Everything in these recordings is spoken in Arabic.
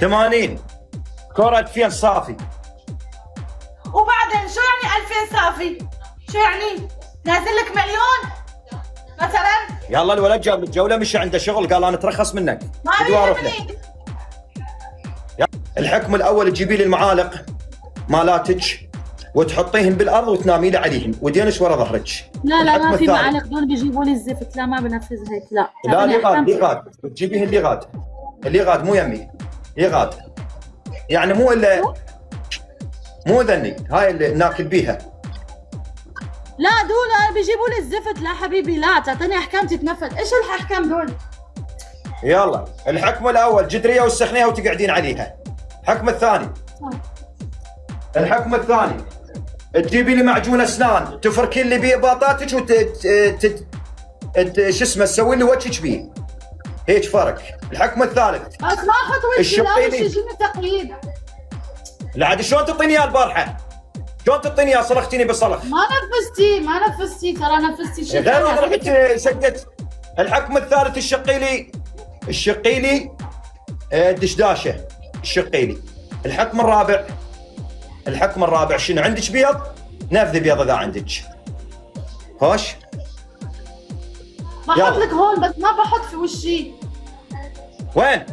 80 كرة 2000 صافي. وبعدين شو يعني 2000 صافي؟ شو يعني؟ نازل لك مليون مثلا؟ يلا الولد جاب الجولة مشي عنده شغل قال انا اترخص منك. ما بيهمني. الحكم الاول تجيبي لي المعالق مالاتك وتحطيهن بالارض وتنامي لي عليهم ودينش ورا ظهرك. لا ما في معالق، دول بيجيبوا لي الزفت. لا ما بنفذ هيك. لا لغاد تجيبيهن اللغاد مو يمي لغاد، يعني مو الا مو ذني هاي اللي ناكل بيها. لا دول بيجيبوا لي الزفت. لا حبيبي لا تعطيني احكام تتنفذ. ايش الاحكام دول؟ يلا الحكم الاول جدريه وسخنيها وتقعدين عليها. الحكم الثاني تجيبي لي معجون اسنان تفركين لي بإباطاتك شو اسمه تسوي لي وجهك بيه هيك فرق. الحكم الثالث بس ما اخذ وجهي لا وش يجيني تقييد. لا عاد شلون تعطيني اياه البارحه؟ شلون تعطيني اياه؟ صرختيني بصرخ. ما نفذتي ترى نفذتي شيء غير رحت سكت. الحكم الثالث الشقيلي دشداشه الشقيلي. الحكم الرابع شنو عندك بيض؟ نفذي بيض اذا عندك. خوش بحط لك هون بس ما بحط في وشي. وين؟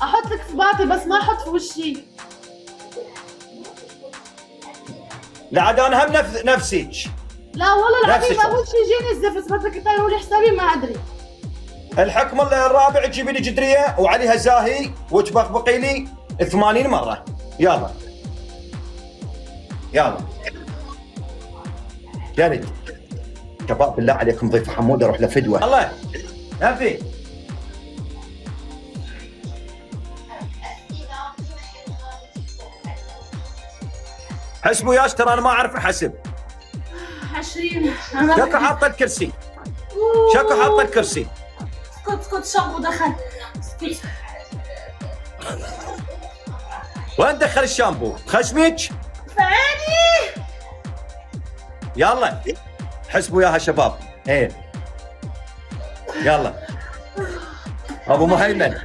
احط لك في باطي بس ما احط في وشي. لا عاد انا هم نفسك. لا والله العظيم اول شيء يجيني الزفت بدك يطيروا لي حسابي ما ادري. الحكم الرابع تجيبي لي جدريه وعليها زاهي وتبقبقي لي 80 مره. يلا جلد شباب بالله عليكم ضيف حمود اروح لفدوه. الله نفي حسبوا ياش ترى انا ما اعرف احسب. 20 شكو حاطه الكرسي. اسكت شامبو دخل. اسكت. وين دخل الشامبو؟ خشمك؟ في عيني. يلا حسبوا ياها شباب. ايه يلا ابو مهيمن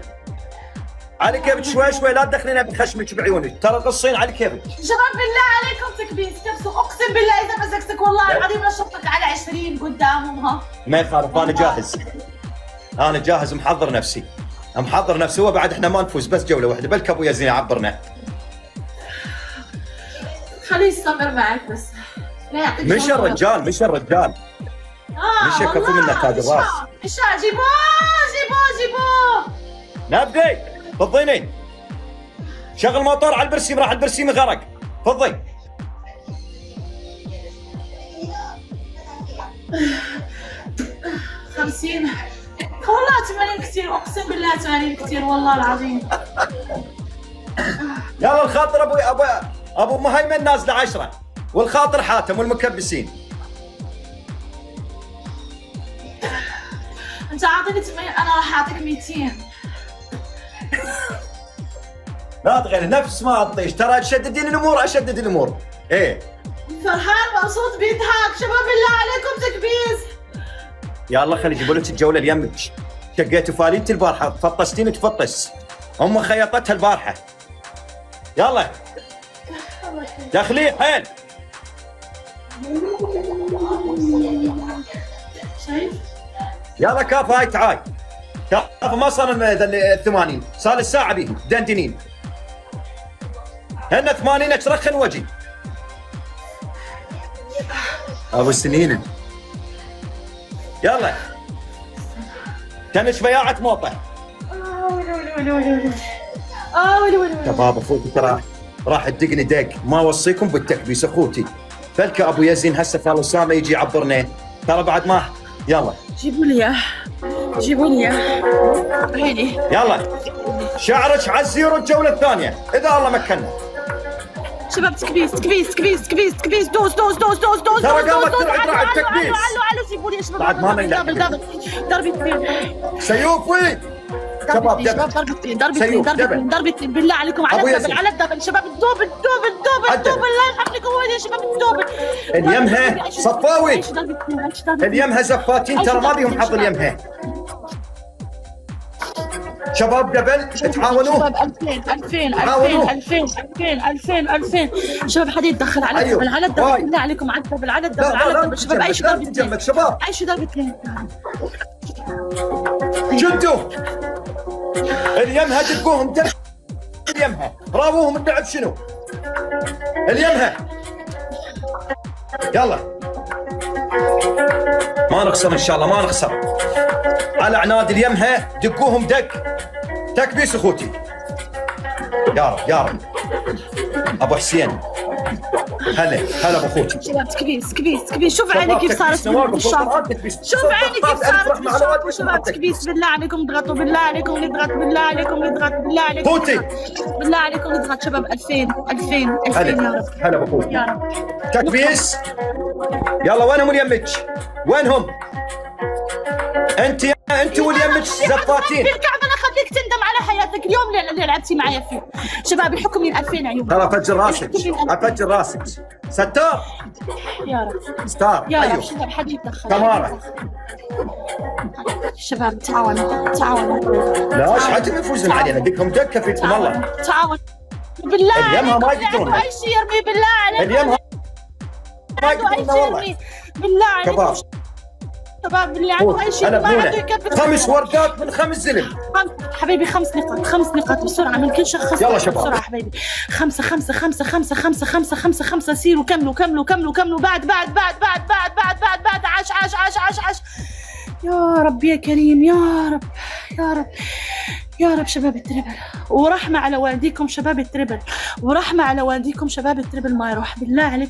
على كيفك شوي لا تدخلينا بخشمك بعيونك ترى قصين على كيفك. شباب بالله عليكم تكبيس كبسوا اقسم بالله اذا مسكتك والله العظيم لشطك على 20 قدامهم. ها ما يخالف انا جاهز محضر نفسي وبعد احنا ما نفوز بس جوله واحده بلك ابو يزين يعبرنا. خليه يستمر معك بس لا يعطيك مش الرجال مش يكفي منك هذا الراس. جيبوه نبدي فضيني. شغل موتور على البرسيم راح البرسيم غرق. فضي خمسين والله 80 كثير اقسم بالله 80 كثير والله العظيم. يلا الخاطر ابو مهيمن نازله 10 والخاطر حاتم والمكبسين. انت اعطيني 80 انا راح اعطيك 200. لا تغير نفس ما اطيش ترى تشددين الامور. ايه فرحان مبسوط بيضحك. شباب بالله عليكم تكبيس. يلا خلي يجيبوا لك الجوله اليمك. شقيتوا فالينتي البارحه فطستين تفطس ام خيطتها البارحه. يلا دخلي حيل. شايف؟ يلا كاف هاي تعاي كاف ما صار ال 80 صار الساعه بيهم دندنين هن 80 ترخن وجهي ابو السنين. يلا كانش بياعة موطه. شباب اخوتي ترى راح تدقني دق ما اوصيكم بالتكبيس اخوتي. بلك ابو يزين هسه فال اسامه يجي يعبرنا ترى بعد ما. يلا جيبوا لي اياه عيني. يلا شعرك على الزيرو الجوله الثانيه اذا الله مكنا. شباب تكبيس دوس ترى قامت ترعد تكبيس. علو جيبوا لي يا شباب بعد ما دبل ضربتين. سيوف وين؟ شباب ضربتين بالله عليكم على الدبل شباب. الدوبل لا يخاف لكم وين يا شباب الدوبل. اليمها صفاوي اليمها زفاتين ترى ما بيهم حظ اليمها. شباب دبل تعاونوا. شباب 2000 شباب حد يتدخل على أيوه. الدبل، على الدبل بالله عليكم، على الدبل، على الدبل، على الدبل شباب. اي شيء ضرب اثنين تجمد شباب. اي شيء ضرب اثنين. شدوا اليمها دقوهم دق اليمها، راووهم اللعب شنو؟ اليمها يلا ما نخسر ان شاء الله، ما نخسر. على عناد اليمها دقوهم دق تكبيس اخوتي. يا رب يا رب. ابو حسين هلا ابو اخوتي. شباب تكبيس شوف عيني كيف صارت بالشاطئ، شوف عيني كيف صارت بالشاطئ. شباب تكبيس بالله عليكم اضغطوا، بالله عليكم نضغط، بالله عليكم نضغط، بالله عليكم اخوتي بالله عليكم نضغط شباب. 2000 يا رب. هلا ابو اخوتي. يا رب تكبيس. يلا وينهم اليمك؟ وينهم؟ انت واليمك زفاتين. بالكعب انا خليك تندم على حياتك اليوم اللي لعبتي معي فيه. شباب الحكم من 2000 عيون. ترى افجر راسك افجر راسك. ستار يا رب ستار. يا رب. أيوه. شباب حد يتدخل. تمارا شباب تعاونوا. لا ايش حد يفوزون علينا؟ دقهم دكه فيكم الله. تعاون بالله اليمها ما عليكم، يقدرون. اي شيء يرمي بالله عليكم. اليمها ما اي يقدرون شيء والله. يرمي بالله عليكم. شباب شباب بالله عليكم اي شيء هلا ما عنده بنونا يكفي. 5 وردات من 5 زلم. حبيبي 5 نقاط 5 نقاط بسرعة من كل شخص. يلا شباب. بسرعة حبيبي. 5 5 5 5 5 5 5 5 سيروا كملوا بعد عاش. يا رب يا كريم، يا رب شباب التربل، ورحمة على والديكم شباب التربل، ورحمة على والديكم شباب التربل ما يروح بالله عليكم.